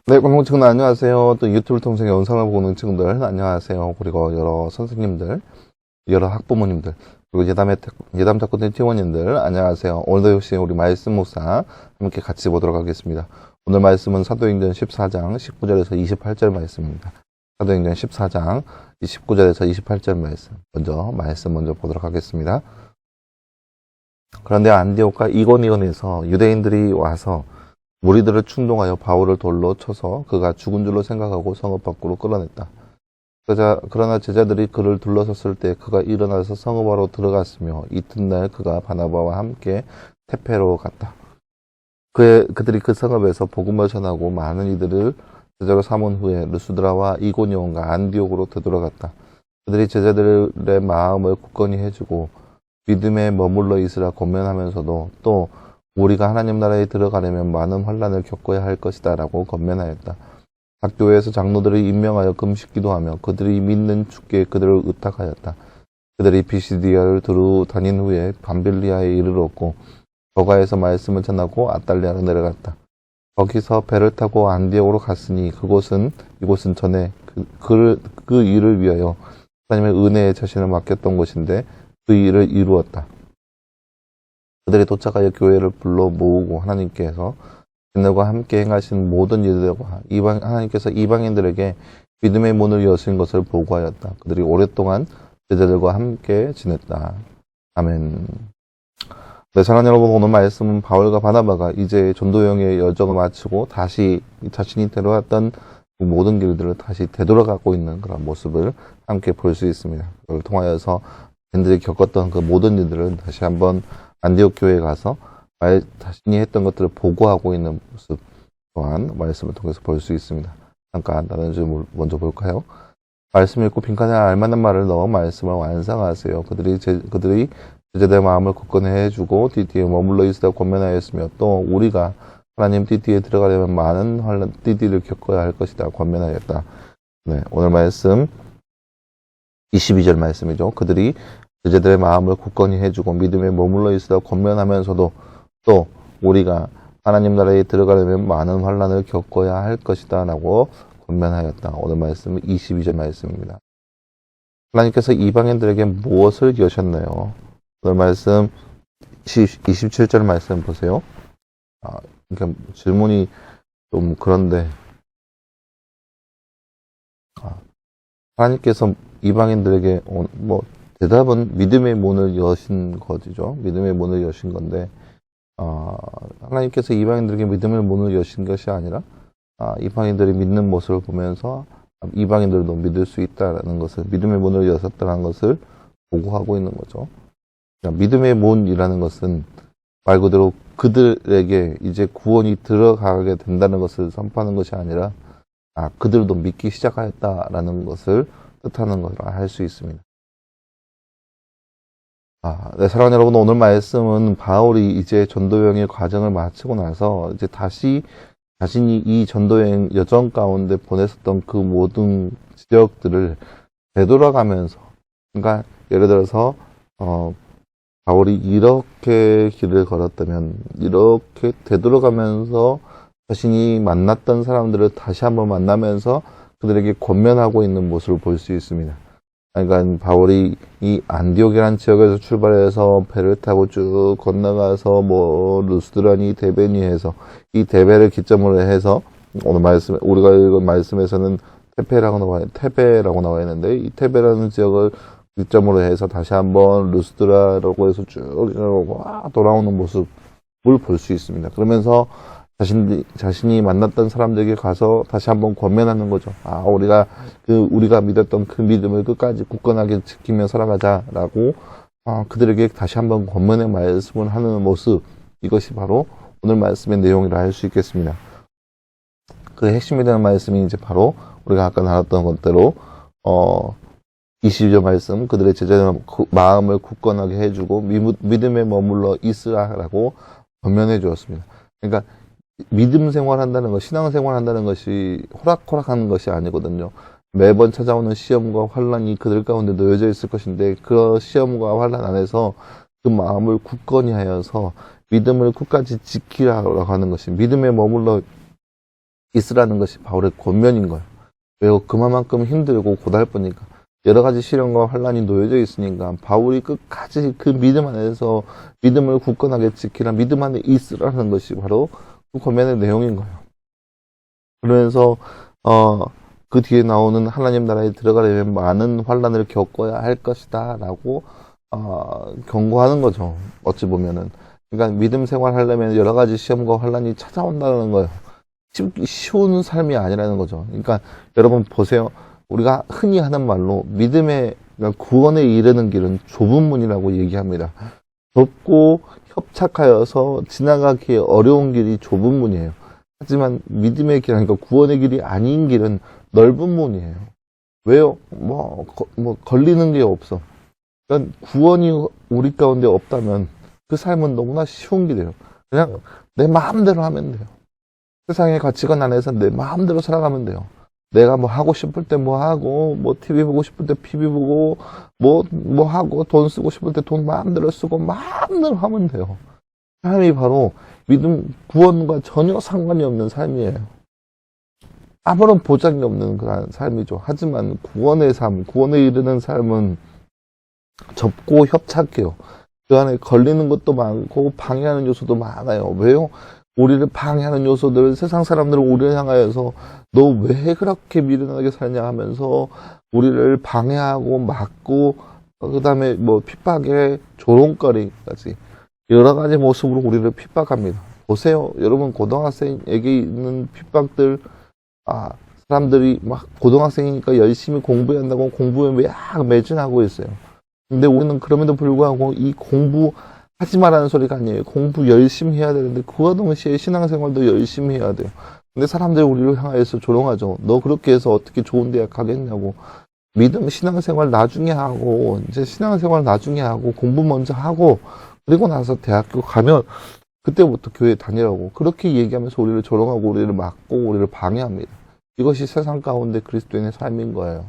네, 방송 친구들 안녕하세요. 또 유튜브를 통해서 영상을 보는 친구들 안녕하세요. 그리고 여러 선생님들, 여러 학부모님들, 그리고 예담 탁구대 팀원님들 안녕하세요. 오늘도 역시 우리 말씀 묵상 함께 같이 보도록 하겠습니다. 오늘 말씀은 사도행전 14장 19절에서 28절 말씀입니다. 사도행전 14장 19절에서 28절 말씀 먼저 보도록 하겠습니다. 그런데 안디옥과 이고니온에서 유대인들이 와서 무리들을 충동하여 바울을 돌로 쳐서 그가 죽은 줄로 생각하고 성읍 밖으로 끌어냈다. 그러나 제자들이 그를 둘러섰을 때 그가 일어나서 성읍 안으로 들어갔으며 이튿날 그가 바나바와 함께 테페로 갔다. 그들이 그 성읍에서 복음을 전하고 많은 이들을 제자로 삼은 후에 루스드라와 이고니온과 안디옥으로 되돌아갔다. 그들이 제자들의 마음을 굳건히 해주고 믿음에 머물러 있으라 권면하면서도 또 우리가 하나님 나라에 들어가려면 많은 환난을 겪어야 할 것이다 라고 권면하였다. 각 교회에서 장로들을 임명하여 금식 기도하며 그들이 믿는 주께 그들을 의탁하였다. 그들이 비시디아를 두루 다닌 후에 밤빌리아에 이르렀고 거가에서 말씀을 전하고 아달리아로 내려갔다. 거기서 배를 타고 안디옥으로 갔으니 이곳은 전에 그 일을 위하여 하나님의 은혜에 자신을 맡겼던 곳인데 그 일을 이루었다. 그들이 도착하여 교회를 불러 모으고 하나님께서 그들과 함께 행하신 모든 일들과 하나님께서 이방인들에게 믿음의 문을 여신 것을 보고하였다. 그들이 오랫동안 제자들과 함께 지냈다. 아멘. 네, 사랑하는 여러분, 오늘 말씀은 바울과 바나바가 이제 전도여행의 여정을 마치고 다시 자신이 데려왔던 모든 길들을 다시 되돌아가고 있는 그런 모습을 함께 볼 수 있습니다. 그걸 통하여서 그들이 겪었던 그 모든 일들을 다시 한번 안디옥 교회에 가서 자신이 했던 것들을 보고하고 있는 모습 또한 말씀을 통해서 볼 수 있습니다. 잠깐 다른 점 먼저 볼까요? 말씀 읽고 빈칸에 알만한 말을 넣어 말씀을 완성하세요. 그들이 제자들의 마음을 굳건히 해주고 띠띠에 머물러 있으라 권면하였으며 또 우리가 하나님 띠띠에 들어가려면 많은 환난 띠띠를 겪어야 할 것이다 권면하였다. 네, 오늘 말씀 22절 말씀이죠. 그들이 제자들의 마음을 굳건히 해주고 믿음에 머물러 있으라 권면하면서도 또 우리가 하나님 나라에 들어가려면 많은 환난을 겪어야 할 것이다 라고 권면하였다. 오늘 말씀은 22절 말씀입니다. 하나님께서 이방인들에게 무엇을 여셨나요? 오늘 말씀 27절 말씀 보세요. 그러니까 질문이 좀 그런데 하나님께서 이방인들에게 대답은 믿음의 문을 여신 거죠. 믿음의 문을 여신 건데, 하나님께서 이방인들에게 믿음의 문을 여신 것이 아니라, 이방인들이 믿는 모습을 보면서 이방인들도 믿을 수 있다라는 것을, 믿음의 문을 여셨다는 것을 보고하고 있는 거죠. 그러니까 믿음의 문이라는 것은 말 그대로 그들에게 이제 구원이 들어가게 된다는 것을 선포하는 것이 아니라, 그들도 믿기 시작하였다라는 것을 뜻하는 것이라 할 수 있습니다. 네, 사랑하는 여러분, 오늘 말씀은 바울이 이제 전도여행의 과정을 마치고 나서 이제 다시 자신이 이 전도여행 여정 가운데 보냈었던 그 모든 지역들을 되돌아가면서, 그러니까 예를 들어서 바울이 이렇게 길을 걸었다면 이렇게 되돌아가면서 자신이 만났던 사람들을 다시 한번 만나면서 그들에게 권면하고 있는 모습을 볼 수 있습니다. 그러니까 바울이 이 안디옥이라는 지역에서 출발해서 배를 타고 쭉 건너가서 루스드라니 데베니에서 이 데베를 기점으로 해서 오늘 우리가 읽은 말씀에서는 테베라고 나와 있는데 이 테베라는 지역을 기점으로 해서 다시 한번 루스드라라고 해서 쭉 돌아오는 모습을 볼 수 있습니다. 그러면서 자신이 만났던 사람들에게 가서 다시 한번 권면하는 거죠. 우리가 믿었던 그 믿음을 끝까지 굳건하게 지키며 살아가자라고, 그들에게 다시 한번 권면의 말씀을 하는 모습, 이것이 바로 오늘 말씀의 내용이라 할 수 있겠습니다. 그 핵심이 되는 말씀이 이제 바로 우리가 아까 나눴던 것대로, 22절 말씀, 그들의 제자의 마음을 굳건하게 해주고 믿음에 머물러 있으라라고 권면해 주었습니다. 그러니까 믿음 생활한다는 것, 신앙 생활한다는 것이 호락호락하는 것이 아니거든요. 매번 찾아오는 시험과 환란이 그들 가운데 놓여져 있을 것인데 그 시험과 환란 안에서 그 마음을 굳건히 하여서 믿음을 끝까지 지키라고 하는 것이 믿음에 머물러 있으라는 것이 바울의 권면인 거예요. 왜요? 그만큼 힘들고 고달프니까 여러 가지 시련과 환란이 놓여져 있으니까 바울이 끝까지 그 믿음 안에서 믿음을 굳건하게 지키라, 믿음 안에 있으라는 것이 바로 그 권면의 내용인 거예요. 그러면서 그 뒤에 나오는 하나님 나라에 들어가려면 많은 환란을 겪어야 할 것이다 라고 경고하는 거죠. 어찌 보면은. 그러니까 믿음 생활하려면 여러 가지 시험과 환란이 찾아온다는 거예요. 쉬운 삶이 아니라는 거죠. 그러니까 여러분 보세요. 우리가 흔히 하는 말로 믿음의, 그러니까 구원에 이르는 길은 좁은 문이라고 얘기합니다. 좁고 협착하여서 지나가기 어려운 길이 좁은 문이에요. 하지만 믿음의 길, 그러니까 구원의 길이 아닌 길은 넓은 문이에요. 왜요? 걸리는 게 없어. 그러니까 구원이 우리 가운데 없다면 그 삶은 너무나 쉬운 길이에요. 그냥 내 마음대로 하면 돼요. 세상의 가치관 안에서 내 마음대로 살아가면 돼요. 내가 뭐 하고 싶을 때 뭐 하고, 뭐 TV 보고 싶을 때 TV 보고, 뭐 하고, 돈 쓰고 싶을 때 돈 마음대로 쓰고, 마음대로 하면 돼요. 삶이 바로 믿음, 구원과 전혀 상관이 없는 삶이에요. 아무런 보장이 없는 그런 삶이죠. 하지만 구원의 삶, 구원에 이르는 삶은 좁고 협착해요. 그 안에 걸리는 것도 많고 방해하는 요소도 많아요. 왜요? 우리를 방해하는 요소들, 세상 사람들은 우리를 향하여서 너 왜 그렇게 미련하게 살냐 하면서 우리를 방해하고 막고, 그 다음에 뭐 핍박에 조롱거리까지 여러 가지 모습으로 우리를 핍박합니다. 보세요. 여러분, 고등학생에게 있는 핍박들, 사람들이 막 고등학생이니까 열심히 공부해야 한다고 공부에 막 매진하고 있어요. 근데 우리는 그럼에도 불구하고 이 공부하지 말라는 소리가 아니에요. 공부 열심히 해야 되는데 그와 동시에 신앙생활도 열심히 해야 돼요. 근데 사람들이 우리를 향해서 조롱하죠. 너 그렇게 해서 어떻게 좋은 대학 가겠냐고. 믿음 신앙생활 나중에 하고, 이제 신앙생활 나중에 하고, 공부 먼저 하고, 그리고 나서 대학교 가면 그때부터 교회 다니라고 그렇게 얘기하면서 우리를 조롱하고 우리를 막고 우리를 방해합니다. 이것이 세상 가운데 그리스도인의 삶인 거예요.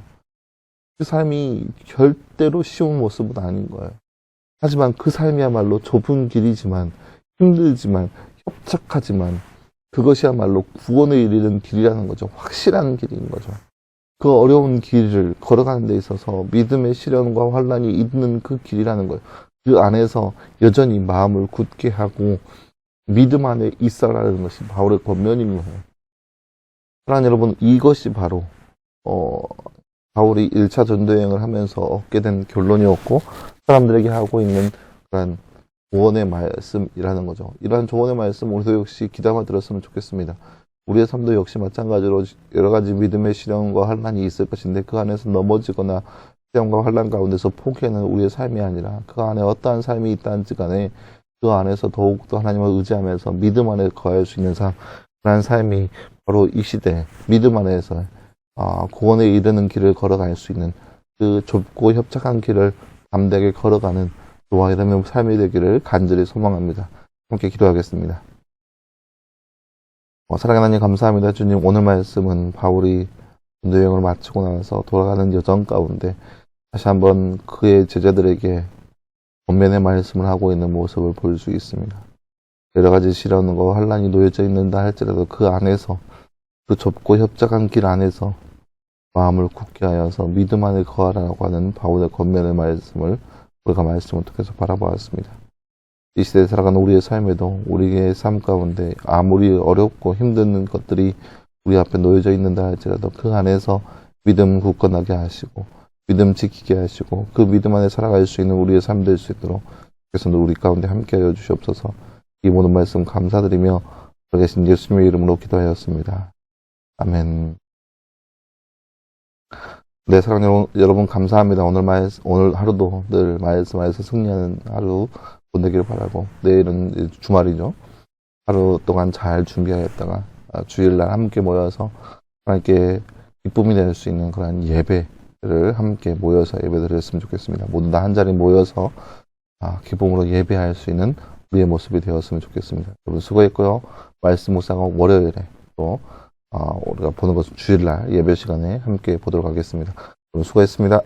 그 삶이 절대로 쉬운 모습은 아닌 거예요. 하지만 그 삶이야말로 좁은 길이지만, 힘들지만, 협착하지만 그것이야말로 구원에 이르는 길이라는 거죠. 확실한 길인 거죠. 그 어려운 길을 걸어가는 데 있어서 믿음의 시련과 환란이 있는 그 길이라는 거예요. 그 안에서 여전히 마음을 굳게 하고 믿음 안에 있어라는 것이 바울의 권면인 거예요. 사랑하는 여러분, 이것이 바로 바울이 1차 전도여행을 하면서 얻게 된 결론이었고 사람들에게 하고 있는 그런 조언의 말씀이라는 거죠. 이러한 조언의 말씀 우리도 역시 귀담아 들었으면 좋겠습니다. 우리의 삶도 역시 마찬가지로 여러 가지 믿음의 시련과 환란이 있을 것인데 그 안에서 넘어지거나 시련과 환란 가운데서 포기하는 우리의 삶이 아니라 그 안에 어떠한 삶이 있다는지 간에 그 안에서 더욱더 하나님을 의지하면서 믿음 안에 거할 수 있는 삶, 그런 삶이 바로 이 시대 믿음 안에서 구원에 이르는 길을 걸어갈 수 있는 그 좁고 협착한 길을 담대하게 걸어가는 저와 여러분의 삶이 되기를 간절히 소망합니다. 함께 기도하겠습니다. 사랑하는 하나님 감사합니다. 주님, 오늘 말씀은 바울이 전도여행을 마치고 나서 돌아가는 여정 가운데 다시 한번 그의 제자들에게 권면의 말씀을 하고 있는 모습을 볼 수 있습니다. 여러 가지 시련과 환란이 놓여져 있는다 할지라도 그 안에서, 그 좁고 협착한 길 안에서 마음을 굳게 하여서 믿음 안에 거하라고 하는 바울의 권면의 말씀을 우리가 말씀을 통해서 바라보았습니다. 이 시대에 살아가는 우리의 삶에도 우리의 삶 가운데 아무리 어렵고 힘든 것들이 우리 앞에 놓여져 있는다 할지라도 그 안에서 믿음 굳건하게 하시고 믿음 지키게 하시고 그 믿음 안에 살아갈 수 있는 우리의 삶 될 수 있도록 그래서 우리 가운데 함께하여 주시옵소서. 이 모든 말씀 감사드리며 계신 예수님의 이름으로 기도하였습니다. 아멘. 네, 사랑하는 여러분 감사합니다. 오늘 하루도 늘 말씀에서 승리하는 하루 보내기를 바라고, 내일은 주말이죠. 하루 동안 잘 준비하였다가 주일날 함께 모여서 하나님께 기쁨이 될 수 있는 그런 예배를 함께 모여서 예배드렸으면 좋겠습니다. 모두 다 한 자리 모여서 기쁨으로 예배할 수 있는 우리의 모습이 되었으면 좋겠습니다. 여러분 수고했고요. 말씀 묵상은 월요일에 또 우리가 보는 것은 주일날 예배 시간에 함께 보도록 하겠습니다. 여러분 수고했습니다.